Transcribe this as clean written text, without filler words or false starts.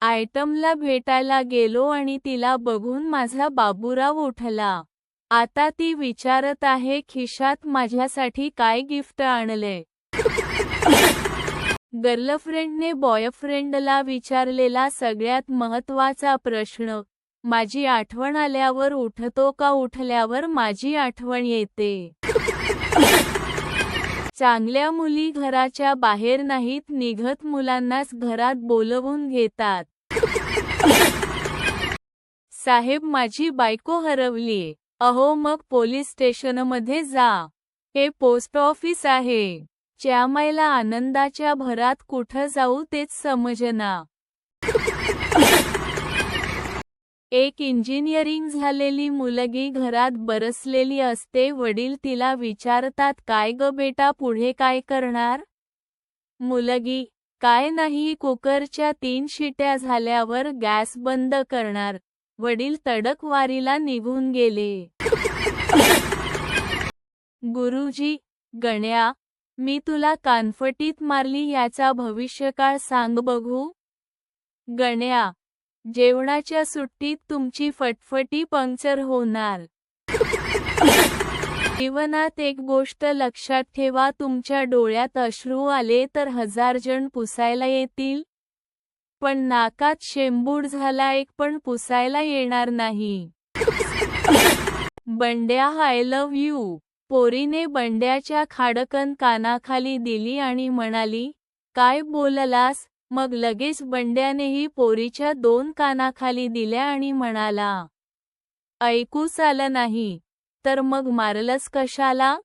आयटमला भेटायला गेलो आणि तिला बघून माझा बाबूराव उठला. आता ती विचारत आहे खिशात माझ्यासाठी काय गिफ्ट आणलंय. गर्लफ्रेंडने बॉयफ्रेंडला विचारलेला सगळ्यात महत्त्वाचा प्रश्न, माझी आठवण आल्यावर उठतो का उठल्यावर माझी आठवण येते. चांगल्या मुली घराच्या बाहेर नाहीत निघत, मुलांनाच घरात बोलवून घेतात. साहेब माझी बायको हरवलीये. अहो मग पोलीस स्टेशनमध्ये जा. हे पोस्ट ऑफिस आहे. च्यामायला आनंदाच्या भरात कुठं जाऊ तेच समजना. एक इंजिनिअरिंग झालेली मुलगी घरात बरसलेली असते. वडील तिला विचारतात काय ग बेटा पुढे काय करणार. मुलगी, काय नाही कुकरच्या 3 शिट्या झाल्यावर गॅस बंद करणार. वडील तडक वारीला निघून गेले. गुरुजी, गण्या, मी तुला कानफटीत मारली याचा भविष्यकाळ सांग बघू. गण्या, जेवणाच्या सुट्टीत तुमची फटफटी पंक्चर होणार. जीवनात एक गोष्ट लक्षात ठेवा, तुमच्या डोळ्यात अश्रू आले तर 1000 जण पुसायला येतील, पण नाकात शेंबूड झाला एक पण पुसायला येणार नाही. बंड्या आय लव्ह यू. पोरीने बंड्याच्या खाडकन कानाखाली दिली आणि म्हणाली, काय बोललास. मग लगेच बंड्यानेही पोरीच्या 2 कानाखाली दिल्या आणि म्हणाला, ऐकूच आलं नाही, तर मग मारलंस कशाला.